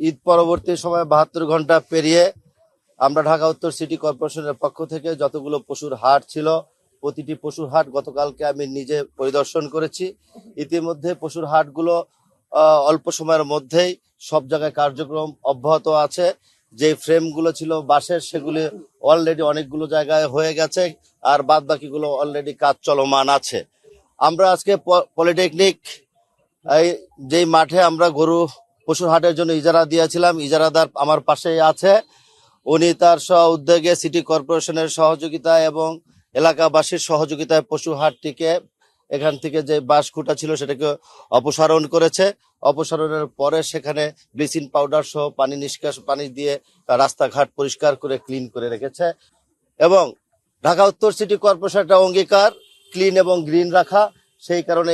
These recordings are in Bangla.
ঈদ পরবর্তী সময় 72 ঘন্টা পেরিয়ে আমরা ঢাকা উত্তর সিটি কর্পোরেশনের পক্ষ থেকে যতগুলো পশুর হাট ছিল, প্রতিটি পশুর হাট গতকালকে আমি নিজে পরিদর্শন করেছি। ইতিমধ্যে পশুর হাটগুলো অল্প সময়ের মধ্যেই সব জায়গায় কার্যক্রম অব্যাহত আছে। যে ফ্রেমগুলো ছিল বাঁশের, সেগুলি অলরেডি অনেকগুলো জায়গায় হয়ে গেছে, আর বাদ বাকিগুলো অলরেডি কাজ চলমান আছে। আমরা আজকে পলিটেকনিক এই যেই মাঠে আমরা গরু পশুর হাটের জন্য ইজারা দিয়েছিলাম, ইজারাদার আমার পাশেই আছে। উনি তার উদ্যোগে সিটি কর্পোরেশনের সহযোগিতায় এবং এলাকাবাসীর সহযোগিতায় পশু হাটটিকে এখান থেকে যে বাঁশ খুঁটা ছিল সেটাকে অপসারণ করেছে। অপসারণের পরে সেখানে ব্লিচিং পাউডার সহ পানি দিয়ে রাস্তাঘাট পরিষ্কার করে ক্লিন করে রেখেছে। এবং ঢাকা উত্তর সিটি কর্পোরেশন একটা অঙ্গীকার ক্লিন এবং গ্রিন রাখা, সেই কারণে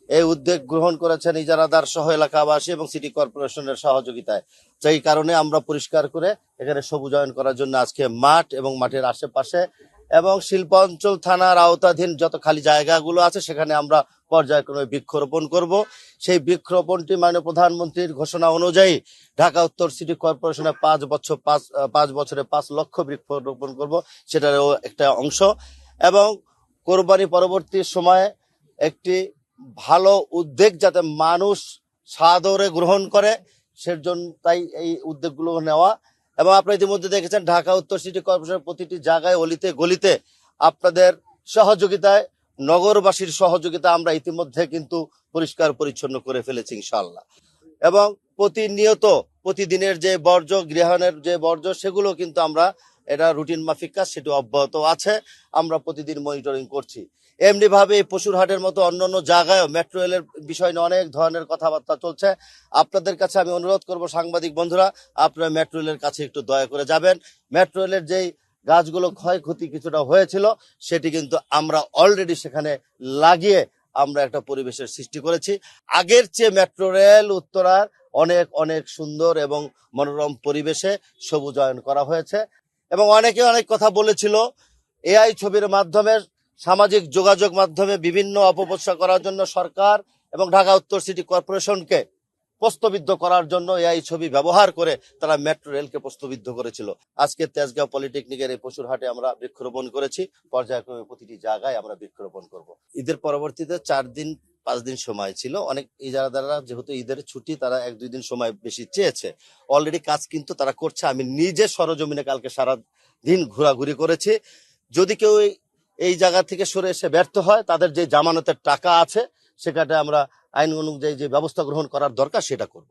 এই উদ্যোগ গ্রহণ করেছেন ইজারাদার সহ এলাকাবাসী এবং সিটি কর্পোরেশনের সহযোগিতায়। সেই কারণে আমরা পরিষ্কার করে এখানে সবুজায়ন করার জন্য আজকে মাঠ এবং মাঠের আশেপাশে এবং শিল্পাঞ্চল থানার আওতাধীন যত খালি জায়গাগুলো আছে সেখানে আমরা পর্যায়ক্রমে বৃক্ষরোপণ করব। সেই বৃক্ষরোপণটি মাননীয় প্রধানমন্ত্রীর ঘোষণা অনুযায়ী ঢাকা উত্তর সিটি কর্পোরেশনে 5 বছরে 5 লক্ষ বৃক্ষরোপণ করব, সেটারও একটা অংশ। এবং কোরবানি পরবর্তী সময়ে একটি ভালো উদ্যোগ যাতে মানুষ সাদরে গ্রহণ করে, সেজন্য তাই এই উদ্যোগগুলো নেওয়া। এবং আপনারা ইতিমধ্যে দেখেছেন ঢাকা উত্তর সিটি কর্পোরেশনের প্রতিটি জায়গায় অলিতে গলিতে আপনাদের সহযোগিতায়, নগরবাসীর সহযোগিতা আমরা ইতিমধ্যে কিন্তু পরিষ্কার পরিচ্ছন্ন করে ফেলেছি ইনশাআল্লাহ। এবং প্রতিদিনের যে বর্জ্য, গৃহায়নের যে বর্জ্য, সেগুলো কিন্তু আমরা এটা রুটিন মাফিক কাজ, সেটি অব্যাহত আছে। আমরা প্রতিদিন মনিটরিং করছি। এমনি ভাবে এই পশুর হাটের মতো অন্যান্য জায়গায় মেট্রো রেলের বিষয় নিয়ে অনেক ধরনের কথাবার্তা চলছে। আপনাদের কাছে আমি অনুরোধ করব, সাংবাদিক বন্ধুরা, আপনারা মেট্রো রেলের কাছে একটু দয়া করে যাবেন। মেট্রো রেলের যেই গাছগুলো ক্ষয়ক্ষতি কিছুটা হয়েছিল, সেটি কিন্তু আমরা অলরেডি সেখানে লাগিয়ে আমরা একটা পরিবেশের সৃষ্টি করেছি। আগের চেয়ে মেট্রো রেল উত্তরার অনেক অনেক সুন্দর এবং মনোরম পরিবেশে সবুজায়ন করা হয়েছে। এবং অনেকে অনেক কথা বলেছিল এআই ছবির মাধ্যমে, সামাজিক যোগাযোগ মাধ্যমে বিভিন্ন অপপ্রচার করার জন্য সরকার এবং ঢাকা উত্তর সিটি কর্পোরেশনকে প্রশ্নবিদ্ধ করার জন্য এআই ছবি ব্যবহার করে তারা মেট্রো রেলকে প্রশ্নবিদ্ধ করেছিল। আজকে তেজগাঁও পলিটেকনিকের এই পশুর হাটে আমরা বৃক্ষরোপণ করেছি, পর্যায়ক্রমে প্রতিটি জায়গায় আমরা বৃক্ষরোপণ করব। ঈদের পরবর্তীতে 4-5 দিন সময় ছিল। অনেক ইজারাদাররা যেহেতু ঈদের ছুটি, তারা 1-2 দিন সময় বেশি চেয়েছে। অলরেডি কাজ কিন্তু তারা করছে। আমি নিজে সরজমিনে কালকে সারা দিন ঘোরাঘুরি করেছি। যদি কেউ এই জায়গা থেকে সরে এসে ব্যর্থ হয়, তাদের যে জামানতের টাকা আছে সেখানে আমরা আইন অনুযায়ী যে ব্যবস্থা গ্রহণ করার দরকার সেটা করব।